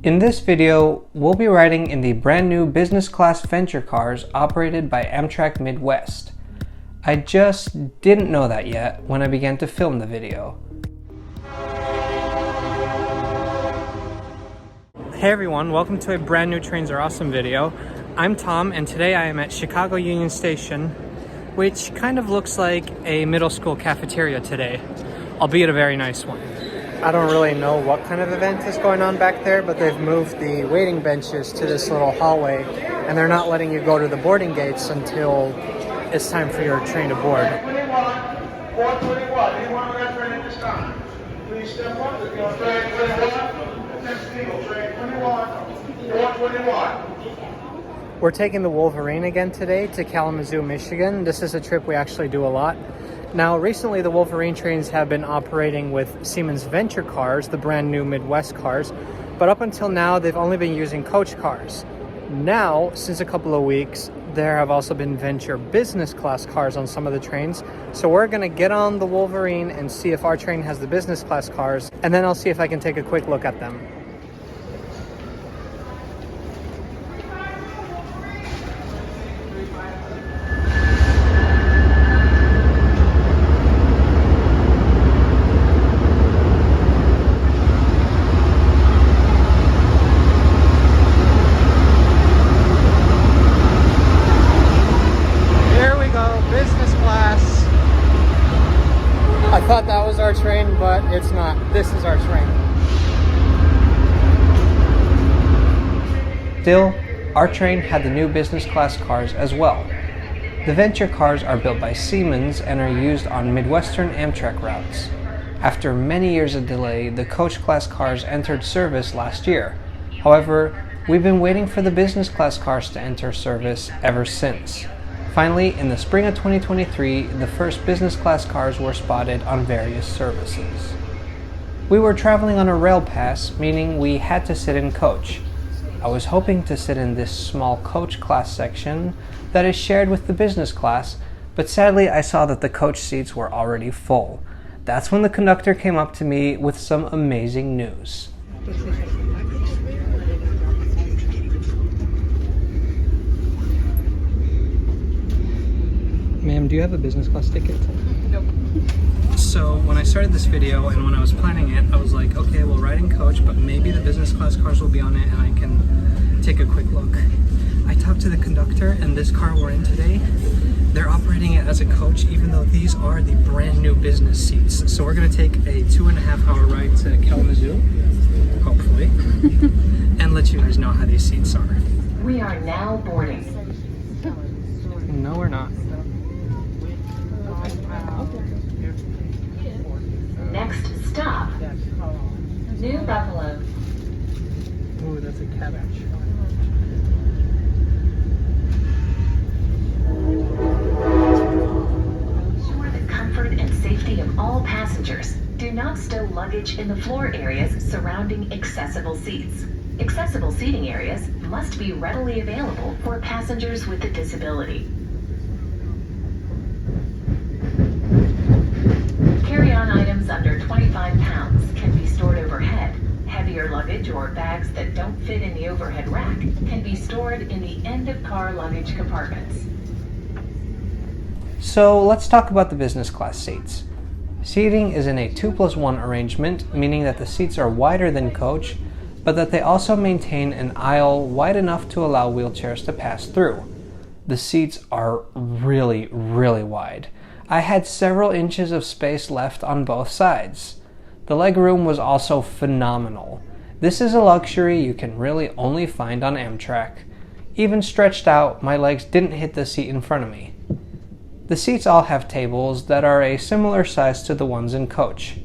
In this video, we'll be riding in the brand new business class venture cars operated by Amtrak Midwest. I just didn't know that yet when I began to film the video. Hey everyone, welcome to a brand new Trains Are Awesome video. I'm Tom and today I am at Chicago Union Station, which kind of looks like a middle school cafeteria today, albeit a very nice one. I don't really know what kind of event is going on back there, but they've moved the waiting benches to this little hallway and they're not letting you go to the boarding gates until it's time for your train to board. 421, anyone on that train at this time? Please step up if you're on train 21, attention train 21, 421. We're taking the Wolverine again today to Kalamazoo, Michigan. This is a trip we actually do a lot. Now, recently the Wolverine trains have been operating with Siemens Venture cars, the brand new Midwest cars, but up until now they've only been using coach cars. Now, since a couple of weeks, there have also been Venture business class cars on some of the trains. So we're gonna get on the Wolverine and see if our train has the business class cars, and then I'll see if I can take a quick look at them. I thought that was our train, but it's not. This is our train. Still, our train had the new business class cars as well. The Venture cars are built by Siemens and are used on Midwestern Amtrak routes. After many years of delay, the coach class cars entered service last year. However, we've been waiting for the business class cars to enter service ever since. Finally, in the spring of 2023, the first business class cars were spotted on various services. We were traveling on a rail pass, meaning we had to sit in coach. I was hoping to sit in this small coach class section that is shared with the business class, but sadly I saw that the coach seats were already full. That's when the conductor came up to me with some amazing news. Ma'am, do you have a business class ticket? Nope. So when I started this video and when I was planning it, I was like, okay, we'll ride in coach, but maybe the business class cars will be on it and I can take a quick look. I talked to the conductor and this car we're in today, they're operating it as a coach even though these are the brand new business seats. So we're gonna take a 2.5 hour ride to Kalamazoo, hopefully, and let you guys know how these seats are. We are now boarding. No, we're not. Next stop, New Buffalo. Ooh, that's a cabbage. Ensure the comfort and safety of all passengers. Do not stow luggage in the floor areas surrounding accessible seats. Accessible seating areas must be readily available for passengers with a disability. Carry-on items under 25 pounds can be stored overhead. Heavier luggage or bags that don't fit in the overhead rack can be stored in the end-of-car luggage compartments. So let's talk about the business class seats. Seating is in a 2+1 arrangement, meaning that the seats are wider than coach, but that they also maintain an aisle wide enough to allow wheelchairs to pass through. The seats are really, really wide. I had several inches of space left on both sides. The legroom was also phenomenal. This is a luxury you can really only find on Amtrak. Even stretched out, my legs didn't hit the seat in front of me. The seats all have tables that are a similar size to the ones in coach.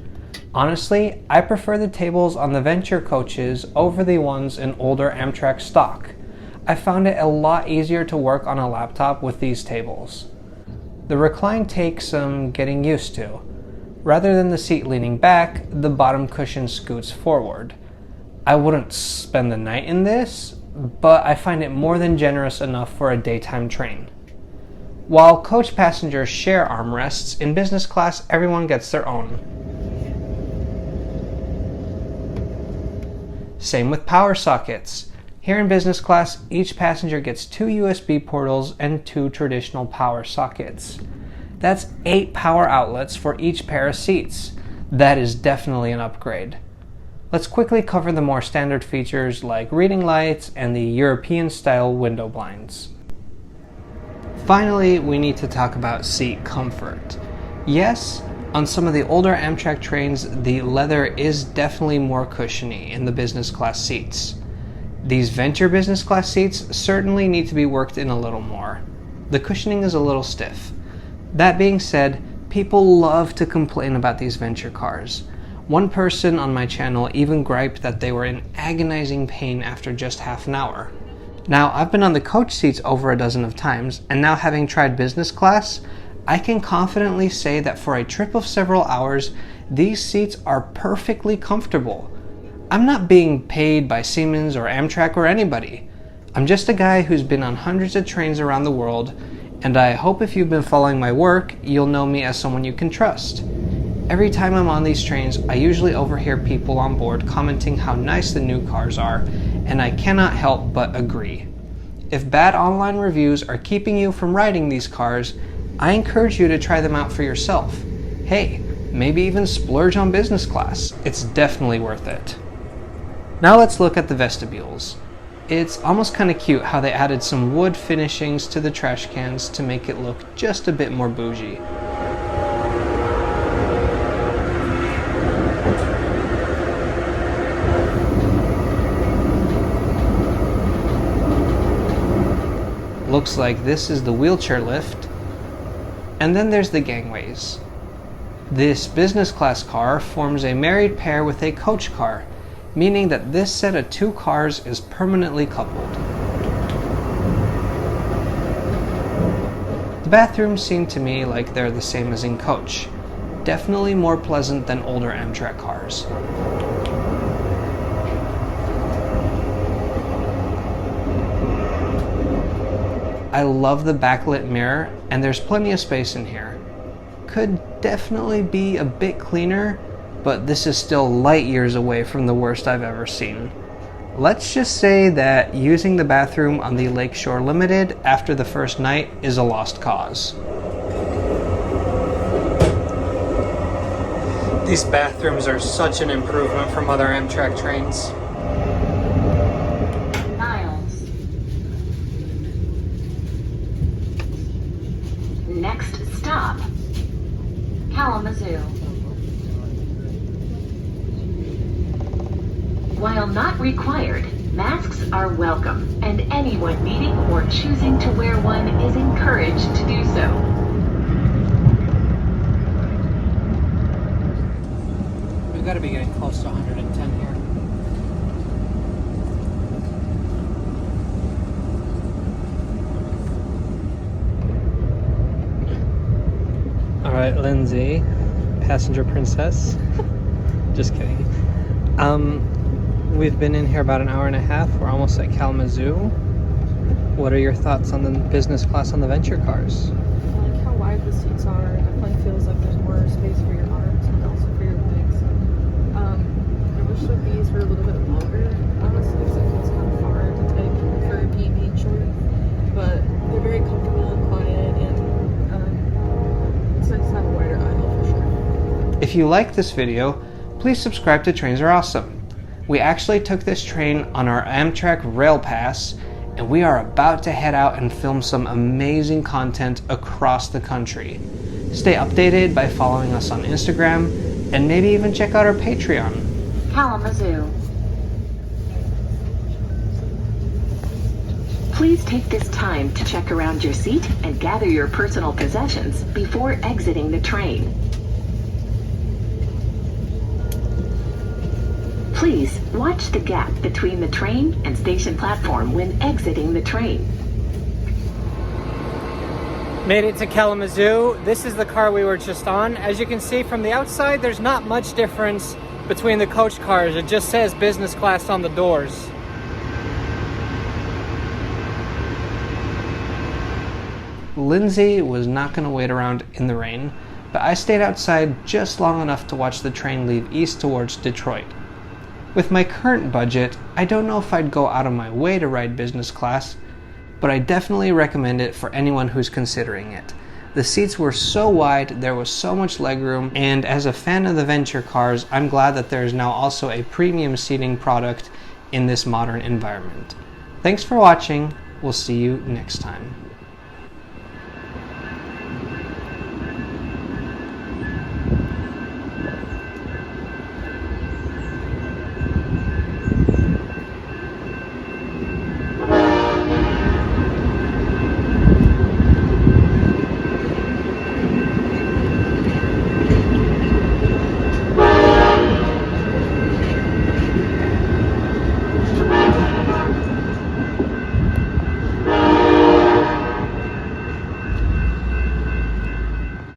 Honestly, I prefer the tables on the Venture coaches over the ones in older Amtrak stock. I found it a lot easier to work on a laptop with these tables. The recline takes some getting used to. Rather than the seat leaning back, the bottom cushion scoots forward. I wouldn't spend the night in this, but I find it more than generous enough for a daytime train. While coach passengers share armrests, in business class everyone gets their own. Same with power sockets. Here in business class, each passenger gets 2 USB portals and 2 traditional power sockets. That's 8 power outlets for each pair of seats. That is definitely an upgrade. Let's quickly cover the more standard features like reading lights and the European-style window blinds. Finally, we need to talk about seat comfort. Yes, on some of the older Amtrak trains, the leather is definitely more cushiony in the business class seats. These Venture business class seats certainly need to be worked in a little more. The cushioning is a little stiff. That being said, people love to complain about these Venture cars. One person on my channel even griped that they were in agonizing pain after just half an hour. Now, I've been on the coach seats over a dozen of times, and now having tried business class, I can confidently say that for a trip of several hours, these seats are perfectly comfortable. I'm not being paid by Siemens or Amtrak or anybody. I'm just a guy who's been on hundreds of trains around the world, and I hope if you've been following my work, you'll know me as someone you can trust. Every time I'm on these trains, I usually overhear people on board commenting how nice the new cars are, and I cannot help but agree. If bad online reviews are keeping you from riding these cars, I encourage you to try them out for yourself. Hey, maybe even splurge on business class. It's definitely worth it. Now let's look at the vestibules. It's almost kind of cute how they added some wood finishings to the trash cans to make it look just a bit more bougie. Looks like this is the wheelchair lift. And then there's the gangways. This business class car forms a married pair with a coach car, meaning that this set of 2 cars is permanently coupled. The bathrooms seem to me like they're the same as in coach. Definitely more pleasant than older Amtrak cars. I love the backlit mirror, and there's plenty of space in here. Could definitely be a bit cleaner, but this is still light years away from the worst I've ever seen. Let's just say that using the bathroom on the Lakeshore Limited after the first night is a lost cause. These bathrooms are such an improvement from other Amtrak trains. Next stop, Kalamazoo. While not required, masks are welcome, and anyone needing or choosing to wear one is encouraged to do so. We've got to be getting close to 110 here. Alright, Lindsay, passenger princess. Just kidding. We've been in here about an hour and a half. We're almost at Kalamazoo. What are your thoughts on the business class on the Venture cars? I like how wide the seats are. It definitely feels like there's more space for your arms and also for your legs. I wish that these were a little bit longer, honestly, because it feels kind of hard to take for a being short. But they're very comfortable and quiet, and it's nice to have a wider aisle for sure. If you like this video, please subscribe to Trains Are Awesome. We actually took this train on our Amtrak Rail Pass, and we are about to head out and film some amazing content across the country. Stay updated by following us on Instagram, and maybe even check out our Patreon. Kalamazoo. Please take this time to check around your seat and gather your personal possessions before exiting the train. Please watch the gap between the train and station platform when exiting the train. Made it to Kalamazoo. This is the car we were just on. As you can see from the outside, there's not much difference between the coach cars. It just says business class on the doors. Lindsay was not going to wait around in the rain, but I stayed outside just long enough to watch the train leave east towards Detroit. With my current budget, I don't know if I'd go out of my way to ride business class, but I definitely recommend it for anyone who's considering it. The seats were so wide, there was so much legroom, and as a fan of the venture cars, I'm glad that there is now also a premium seating product in this modern environment. Thanks for watching. We'll see you next time.